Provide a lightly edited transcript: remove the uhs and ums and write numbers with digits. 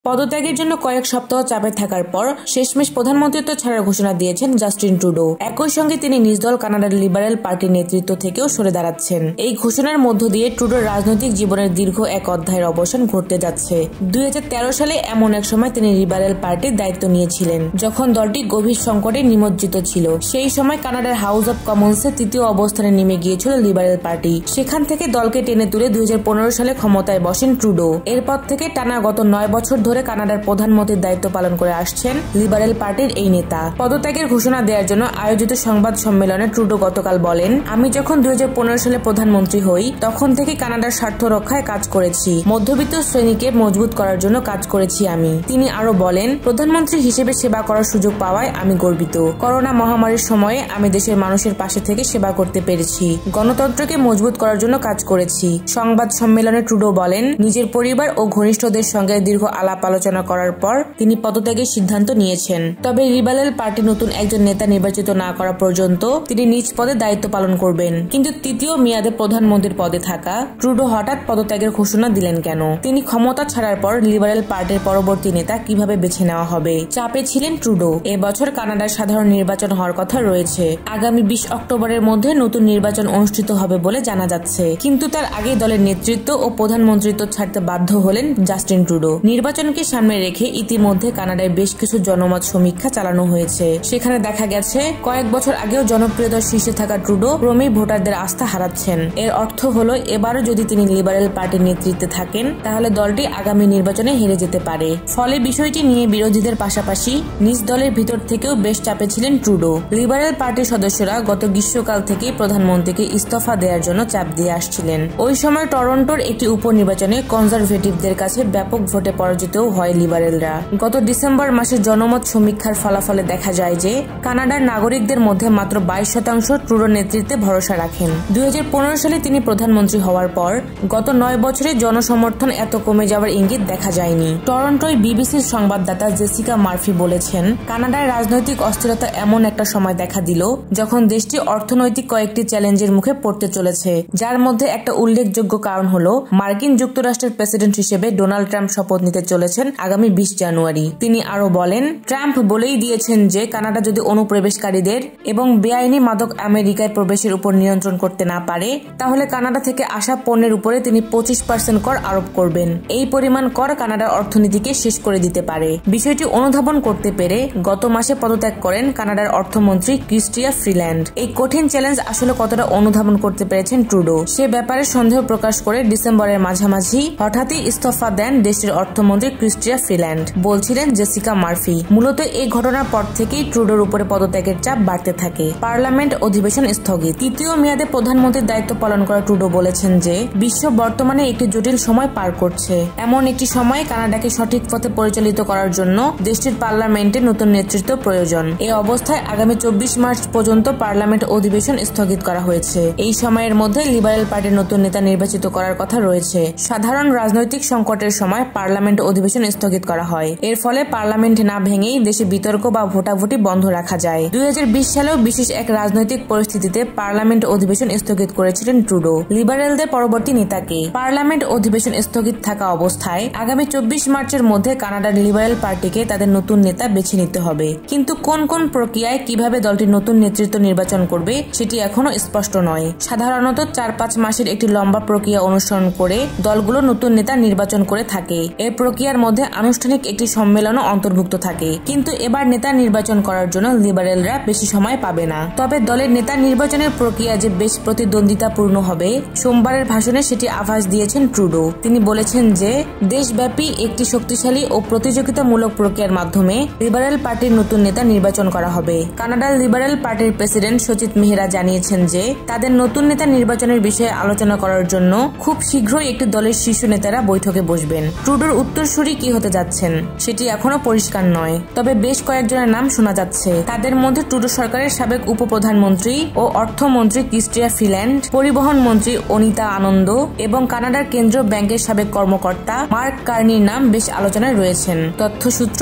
পদত্যাগের জন্য কয়েক সপ্তাহ চাপে থাকার পর শেষমেশ প্রধানমন্ত্রিত্ব ছাড়ার ঘোষণা দিয়েছেন জাস্টিন ট্রুডো। একই সঙ্গে তিনি নিজ দল কানাডার লিবারেল পার্টির নেতৃত্ব থেকেও সরে দাঁড়াচ্ছেন। এই ঘোষণার মধ্য দিয়ে ট্রুডোর রাজনৈতিক জীবনের দীর্ঘ এক অধ্যায়ের অবসান ঘটতে যাচ্ছে। 2013 সালে এমন এক সময় তিনি লিবারেল পার্টির দায়িত্ব নিয়েছিলেন, যখন দলটি গভীর সংকটে নিমজ্জিত ছিল। সেই সময় কানাডার হাউস অব কমন্সে তৃতীয় অবস্থানে নেমে গিয়েছিল লিবারেল পার্টি। সেখান থেকে দলকে টেনে তুলে 2015 সালে ক্ষমতায় বসেন ট্রুডো। এরপর থেকে টানা গত 9 বছর ধরে কানাডার প্রধানমন্ত্রীর দায়িত্ব পালন করে আসছেন লিবারেল পার্টির এই নেতা। পদত্যাগের ঘোষণা দেওয়ার জন্য আয়োজিত সংবাদ সম্মেলনে ট্রুডো গতকাল বলেন, আমি যখন 2015 সালে প্রধানমন্ত্রী হই তখন থেকে কানাডার স্বার্থ রক্ষায় কাজ করেছি, মধ্যবিত্ত শ্রেণীকে মজবুত করার জন্য কাজ করেছি আমি। তিনি আরো বলেন, প্রধানমন্ত্রী হিসেবে সেবা করার সুযোগ পাওয়ায় আমি গর্বিত। করোনা মহামারীর সময়ে আমি দেশের মানুষের পাশে থেকে সেবা করতে পেরেছি, গণতন্ত্রকে মজবুত করার জন্য কাজ করেছি। সংবাদ সম্মেলনে ট্রুডো বলেন, নিজের পরিবার ও ঘনিষ্ঠদের সঙ্গে দীর্ঘ আলাপ আলোচনা করার পর তিনি পদত্যাগের সিদ্ধান্ত নিয়েছেন। তবে লিবারেল পার্টি নতুন একজন নেতা নির্বাচিত না করা পর্যন্ত তিনি নিজ পদে দায়িত্ব পালন করবেন। কিন্তু তৃতীয় মেয়াদে প্রধানমন্ত্রীর পদে থাকা ট্রুডো হঠাৎ পদত্যাগের ঘোষণা দিলেন কেন? তিনি ক্ষমতা ছাড়ার পর লিবারেল পার্টির পরবর্তী নেতা কিভাবে বেছে নেওয়া হবে চাপে ছিলেন ট্রুডো। এবছর কানাডার সাধারণ নির্বাচন হওয়ার কথা রয়েছে। আগামী 20 অক্টোবরের মধ্যে নতুন নির্বাচন অনুষ্ঠিত হবে বলে জানা যাচ্ছে। কিন্তু তার আগেই দলের নেতৃত্ব ও প্রধানমন্ত্রিত্ব ছাড়তে বাধ্য হলেন জাস্টিন ট্রুডো। নির্বাচনকে সামনে রেখে ইতিমধ্যে কানাডায় বেশ কিছু জনমত সমীক্ষা চালানো হয়েছে। সেখানে দেখা গেছে কয়েক বছর আগেও জনপ্রিয়তার শীর্ষে থাকা ট্রুডো ক্রমেই ভোটারদের আস্থা হারাচ্ছেন। এর অর্থ হলো এবারও যদি তিনি লিবারেল পার্টির নেতৃত্বে থাকেন তাহলে দলটি আগামী নির্বাচনে হেরে যেতে পারে। ফলে বিষয়টি নিয়ে বিরোধীদের পাশাপাশি নিজ দলের ভিতর থেকেও বেশ চাপে ছিলেন ট্রুডো। লিবারেল পার্টির সদস্যরা গত গ্রীষ্মকাল থেকেই প্রধানমন্ত্রীকে ইস্তফা দেওয়ার জন্য চাপ দিয়ে আসছিলেন। ওই সময় টরন্টোর একটি উপনির্বাচনে কনজারভেটিভদের কাছে ব্যাপক ভোটে পরাজিতও হয় লিবারেলরা। গত ডিসেম্বর মাসে জনমত সমীক্ষার ফলাফলে দেখা যায় যে কানাডার নাগরিকদের মধ্যে মাত্র 22% ট্রুডোর নেতৃত্বে ভরসা রাখেন। 2015 সালে তিনি প্রধানমন্ত্রী হওয়ার পর গত 9 বছরে জনসমর্থন এত কমে যাওয়ার ইঙ্গিত দেখা যায়নি। টরন্টোয় বিবিসির সংবাদদাতা জেসিকা মার্ফি বলেছেন, কানাডার রাজনৈতিক অস্থিরতা এমন একটা সময় দেখা দিল যখন দেশটি অর্থনৈতিক কয়েকটি চ্যালেঞ্জের মুখে পড়তে চলেছে, যার মধ্যে একটা উল্লেখযোগ্য কারণ হলো মার্কিন যুক্তরাষ্ট্রের প্রেসিডেন্ট হিসেবে ডোনাল্ড ট্রাম্প শপথ নিতে চলেছেন আগামী 20 জানুয়ারি। তিনি আরো বলেন, ট্রাম্প বলেই দিয়েছেন যে কানাডা যদি অনুপ্রবেশকারীদের এবং বেআইনি মাদক আমেরিকায় প্রবেশের উপর নিয়ন্ত্রণ করতে না পারে তাহলে কানাডা থেকে আসা পণ্যের উপরে তিনি 25% কর আরোপ করবেন। এই পরিমাণ কর কানাডার অর্থনীতিকে শেষ করে দিতে পারে। বিষয়টি অনুধাবন করতে পেরে গত মাসে পদত্যাগ করেন কানাডার অর্থমন্ত্রী ক্রিস্টিয়া ফ্রিল্যান্ড। এই কঠিন চ্যালেঞ্জ আসলে কতটা অনুধাবন করতে পেরেছেন ট্রুডো সে ব্যাপারে সন্দেহ প্রকাশ করে ডিসেম্বরের মাঝামাঝি হঠাৎই ইস্তফা দেন দেশটির অর্থমন্ত্রী ক্রিস্টিয়া ফ্রিল্যান্ড, বলছিলেন জেসিকা মার্ফি। মূলত এই ঘটনার পর থেকেই ট্রুডোর উপরে পদত্যাগের চাপ বাড়তে থাকে। পার্লামেন্ট অধিবেশন স্থগিত। তৃতীয় মেয়াদে প্রধানমন্ত্রীর দায়িত্ব পালন করা ট্রুডো বলেছেন যে বিশ্ব বর্তমানে একটি জটিল সময় পার করছে। এমন একটি সময় কানাডাকে সঠিক পথে পরিচালিত করার জন্য দেশটির পার্লামেন্টে নতুন নেতৃত্ব প্রয়োজন। এই অবস্থায় আগামী 24 মার্চ পর্যন্ত পার্লামেন্ট অধিবেশন স্থগিত করা হয়েছে। এই সময়ের মধ্যে লিবারেল পার্টির নতুন নেতা নির্বাচিত করার কথা রয়েছে। সাধারণ রাজনৈতিক সংকটের সময় পার্লামেন্ট অধিবেশন স্থগিত করা হয়। এর ফলে পার্লামেন্ট না ভেঙেই দেশে বিতর্ক বা ভোটাভুটি বন্ধ রাখা যায়। 2020 সালেও বিশেষ এক রাজনৈতিক পরিস্থিতিতে পার্লামেন্ট অধিবেশন স্থগিত করেছিলেন ট্রুডো লিবারেলদের পরবর্তী নেতাকে। পার্লামেন্ট অধিবেশন স্থগিত থাকা অবস্থায় আগামী 24 মার্চের মধ্যে কানাডার লিবারেল পার্টিকে তাদের নতুন নেতা বেছে নিতে হবে। কিন্তু কোন কোন প্রক্রিয়ায় কিভাবে দলটি নতুন নেতৃত্ব নির্বাচন করবে সেটি এখনো স্পষ্ট নয়। সাধারণত 4-5 মাসের একটি লম্বা প্রক্রিয়া অনুসরণ করে দলগুলো নতুন নেতা নির্বাচন করে থাকে। এই প্রক্রিয়ার মধ্যে আনুষ্ঠানিক একটি সম্মেলনও অন্তর্ভুক্ত থাকে। কিন্তু এবার নেতা নির্বাচন করার জন্য লিবারেলরা বেশি সময় পাবে না। তবে দলের নেতা নির্বাচনের প্রক্রিয়া যে বেশ প্রতিদ্বন্দ্বিতাপূর্ণ হবে সোমবারের ভাষণে সেটি আভাস দিয়েছেন ট্রুডো। তিনি বলেছেন যে দেশব্যাপী একটি শক্তিশালী ও প্রতিযোগিতামূলক প্রক্রিয়ার মাধ্যমে লিবারেল পার্টির নতুন নেতা নির্বাচন করা হবে। কানাডার লিবারেল পার্টির প্রেসিডেন্ট সচিত মেহরা জানিয়েছেন যে তাদের নতুন নেতা নির্বাচনের বিষয়ে আলোচনা করার জন্য খুব শীঘ্রই একটি দলের শীর্ষ নেতারা বৈঠকে বসবেন। ট্রুডোর উত্তরসূরি কি হতে যাচ্ছেন সেটি এখনো পরিষ্কার নয়, তবে বেশ কয়েকজনের নাম শোনা যাচ্ছে। তাদের মধ্যে ট্রুডো সরকারের সাবেক উপপ্রধানমন্ত্রী ও অর্থমন্ত্রী ক্রিস্টিয়া ফ্রিল্যান্ড, পরিবহন মন্ত্রী অনিতা আনন্দ এবং কানাডার কেন্দ্রীয় ব্যাংকের সাবেক কর্মকর্তা মার্ক কার্নির নাম বেশ আলোচনায় রয়েছেন। তথ্যসূত্র